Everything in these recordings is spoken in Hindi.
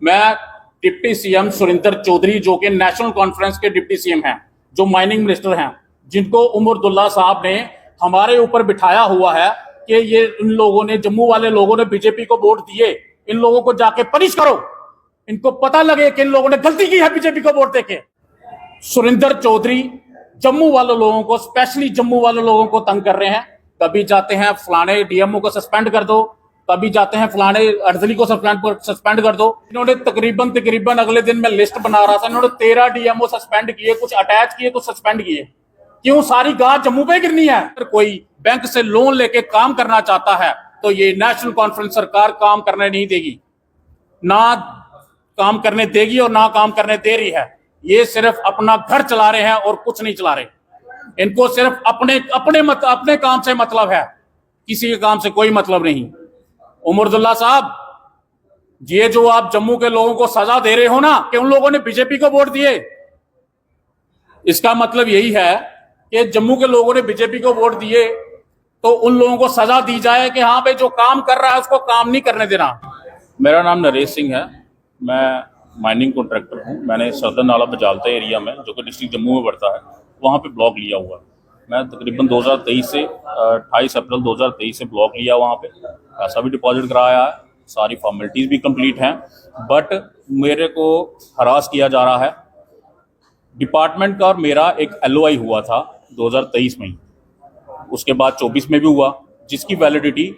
मैं डिप्टी सीएम सुरिंदर चौधरी जो कि नेशनल कॉन्फ्रेंस के डिप्टी सीएम हैं, जो माइनिंग मिनिस्टर हैं, जिनको उमरदुल्ला साहब ने हमारे ऊपर बिठाया हुआ है कि ये इन लोगों ने, जम्मू वाले लोगों ने बीजेपी को वोट दिए, इन लोगों को जाके पनिश करो, इनको पता लगे कि इन लोगों ने गलती की है बीजेपी को वोट देके। सुरिंदर चौधरी जम्मू वाले लोगों को, स्पेशली जम्मू वाले लोगों को तंग कर रहे हैं। कभी जाते हैं फलाने डीएमओ को सस्पेंड कर दो, कभी जाते हैं फलाने अर्दली को सस्पेंड कर दो। इन्होंने तकरीबन अगले दिन मैं लिस्ट बना रहा था, इन्होंने 13 डीएमओ सस्पेंड किए, कुछ अटैच किए, कुछ सस्पेंड किए। क्यों सारी गाज जम्मू पे गिरनी है? अगर कोई बैंक से लोन लेके काम करना चाहता है तो ये नेशनल कॉन्फ्रेंस सरकार काम करने नहीं देगी, ना काम करने देगी और ना काम करने दे रही है। ये सिर्फ अपना घर चला रहे हैं और कुछ नहीं चला रहे। इनको सिर्फ अपने काम से मतलब है, किसी के काम से कोई मतलब नहीं। उमरदुल्ला साहब, ये जो आप जम्मू के लोगों को सजा दे रहे हो ना कि उन लोगों ने बीजेपी को वोट दिए, इसका मतलब यही है कि जम्मू के लोगों ने बीजेपी को वोट दिए तो उन लोगों को सजा दी जाए कि हाँ भाई जो काम कर रहा है उसको काम नहीं करने देना। मेरा नाम नरेश सिंह है, मैं माइनिंग कॉन्ट्रैक्टर हूँ। मैंने सदर नाला बजालता एरिया में, जो कि डिस्ट्रिक्ट जम्मू में पड़ता है, वहाँ पे ब्लॉक लिया हुआ है। मैं तकरीबन 2023 से 28 अप्रैल 2023 से ब्लॉक लिया, वहाँ पे पैसा भी डिपॉजिट कराया है, सारी फॉर्मेलिटीज़ भी कंप्लीट हैं। बट मेरे को हरास किया जा रहा है। डिपार्टमेंट का और मेरा एक LOI हुआ था 2023 में, उसके बाद 24 में भी हुआ, जिसकी वैलिडिटी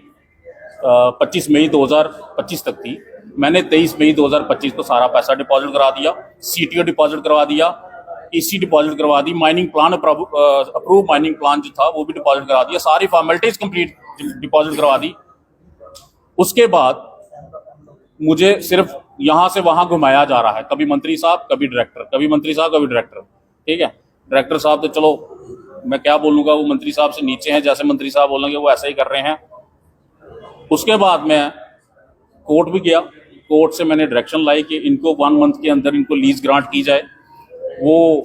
25 मई 2025 तक थी। मैंने 23 मई 2025 को सारा पैसा डिपॉजिट करा दिया, CTO डिपॉजिट करवा दिया, EC डिपॉजिट करवा दी, mining plan approve mining plan जो था वो भी डिपॉजिट करा दिया, सारी फॉर्मेलिटीज कंप्लीट डिपॉजिट करवा दी। उसके बाद मुझे सिर्फ यहाँ से वहाँ घुमाया जा रहा है, कभी मंत्री साहब कभी डायरेक्टर, कभी मंत्री साहब कभी डायरेक्टर। ठीक है, डायरेक्टर साहब तो चलो मैं क्या बोलूँगा, वो मंत्री साहब से नीचे हैं, जैसे मंत्री साहब बोलेंगे वो ऐसा ही कर रहे हैं। उसके बाद मैं कोर्ट भी गया, कोर्ट से मैंने डायरेक्शन लाई कि इनको 1 मंथ के अंदर इनको लीज ग्रांट की जाए। वो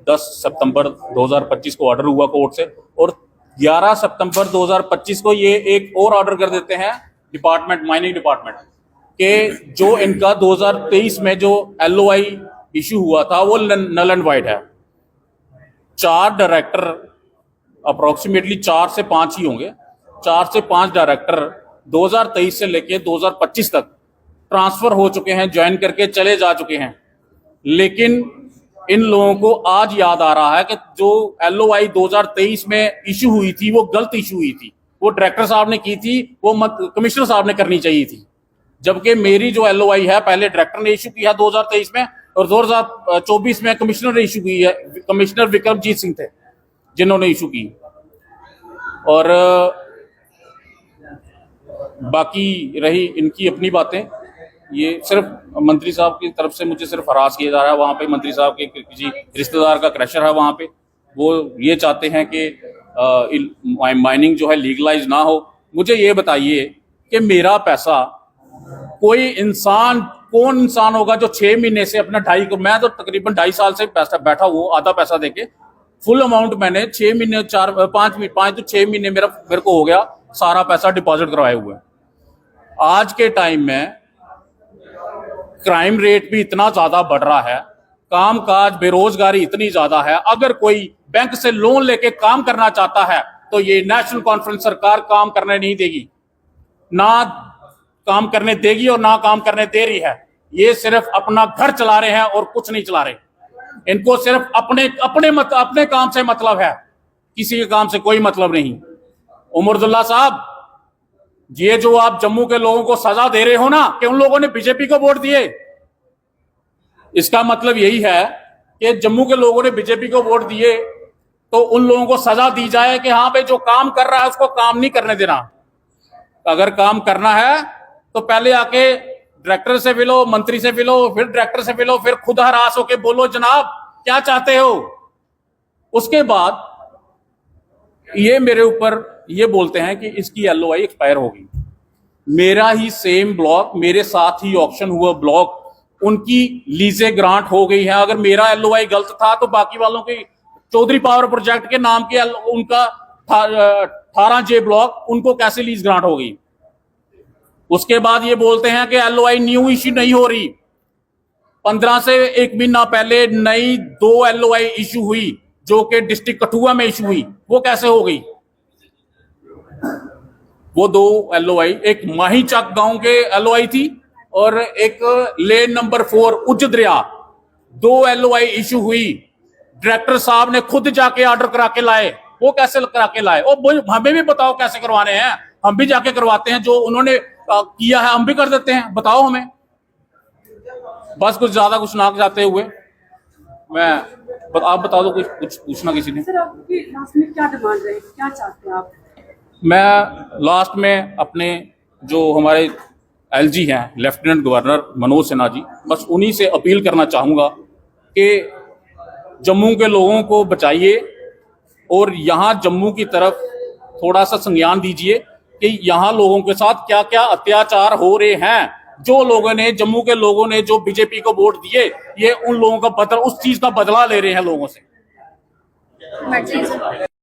10 सितंबर 2025 को ऑर्डर हुआ कोर्ट से, और 11 सितंबर 2025 को ये एक और ऑर्डर कर देते हैं डिपार्टमेंट, माइनिंग डिपार्टमेंट के, जो इनका 2023 में जो LOI इशू हुआ था वो नल एंड वाइड है। 4 डायरेक्टर, अप्रोक्सीमेटली 4 से 5 ही होंगे, 4 से 5 डायरेक्टर 2023 से लेके 2025 तक ट्रांसफर हो चुके हैं, ज्वाइन करके चले जा चुके हैं। लेकिन इन लोगों को आज याद आ रहा है कि जो LOI 2023 में इशू हुई थी वो गलत इशू हुई थी, वो डायरेक्टर साहब ने की थी, वो कमिश्नर साहब ने करनी चाहिए थी। जबकि मेरी जो LOI है पहले डायरेक्टर ने इशू किया 2023 में, और 2024 में कमिश्नर ने इशू की है, कमिश्नर विक्रमजीत सिंह थे जिन्होंने इशू की। और बाकी रही इनकी अपनी बातें, ये सिर्फ मंत्री साहब की तरफ से मुझे सिर्फ हरास किया जा रहा है। वहाँ पे मंत्री साहब के किसी रिश्तेदार का क्रशर है वहाँ पे, वो ये चाहते हैं कि माइनिंग जो है लीगलाइज ना हो। मुझे ये बताइए कि मेरा पैसा कोई इंसान, कौन इंसान होगा जो 6 महीने से अपना मैं तो तकरीबन 2.5 साल से पैसा बैठा हुआ, आधा पैसा देके फुल अमाउंट मैंने 6 महीने 5 तो 6 महीने मेरे को हो गया सारा पैसा डिपॉजिट करवाए हुए। आज के टाइम में क्राइम रेट भी इतना ज्यादा बढ़ रहा है, कामकाज, बेरोजगारी इतनी ज्यादा है। अगर कोई बैंक से लोन लेके काम करना चाहता है तो ये नेशनल कॉन्फ्रेंस सरकार काम करने नहीं देगी, ना काम करने देगी और ना काम करने दे रही है। ये सिर्फ अपना घर चला रहे हैं और कुछ नहीं चला रहे। इनको सिर्फ अपने काम से मतलब है, किसी के काम से कोई मतलब नहीं। उमरदुल्ला साहब, ये जो आप जम्मू के लोगों को सजा दे रहे हो ना कि उन लोगों ने बीजेपी को वोट दिए, इसका मतलब यही है कि जम्मू के लोगों ने बीजेपी को वोट दिए तो उन लोगों को सजा दी जाए कि हाँ भाई जो काम कर रहा है उसको काम नहीं करने देना। अगर काम करना है तो पहले आके डायरेक्टर से मिलो, मंत्री से मिलो, फिर डायरेक्टर से मिलो, फिर खुद हरास होके बोलो जनाब क्या चाहते हो। उसके बाद ये मेरे ऊपर ये बोलते हैं कि इसकी LOI एक्सपायर होगी। मेरा ही सेम ब्लॉक, मेरे साथ ही ऑक्शन हुआ ब्लॉक, उनकी लीजे ग्रांट हो गई है। अगर मेरा LOI गलत था तो बाकी वालों की, चौधरी पावर प्रोजेक्ट के नाम के उनका 18J ब्लॉक, उनको कैसे लीज ग्रांट हो गई? उसके बाद ये बोलते हैं कि LOI न्यू इश्यू नहीं हो रही। 15 से एक महीना पहले नई 2 LOI इश्यू हुई जो कि डिस्ट्रिक्ट कठुआ में इश्यू हुई, वो कैसे हो गई? वो 2 LOI, एक माहीचक गांव के LOI थी और एक लेन नंबर 4 उच्च दरिया, 2 LOI इश्यू हुई। डायरेक्टर साहब ने खुद जाके ऑर्डर करा के लाए, वो कैसे करा के लाए? और हमें भी बताओ कैसे करवाने हैं, हम भी जाके करवाते हैं, जो उन्होंने किया है हम भी कर देते हैं, बताओ हमें। बस कुछ ज्यादा कुछ ना जाते हुए आप बता दो, कुछ पूछना किसी ने? सर आपकी लास्ट में क्या डिमांड रहे, क्या चाहते हैं आप? मैं लास्ट में अपने जो हमारे LG हैं लेफ्टिनेंट गवर्नर मनोज सिन्हा जी, बस उन्हीं से अपील करना चाहूँगा कि जम्मू के लोगों को बचाइए और यहाँ जम्मू की तरफ थोड़ा सा संज्ञान दीजिए कि यहाँ लोगों के साथ क्या क्या अत्याचार हो रहे हैं। जो लोगों ने, जम्मू के लोगों ने जो बीजेपी को वोट दिए, ये उन लोगों का बदला, उस चीज का बदला ले रहे हैं लोगों से।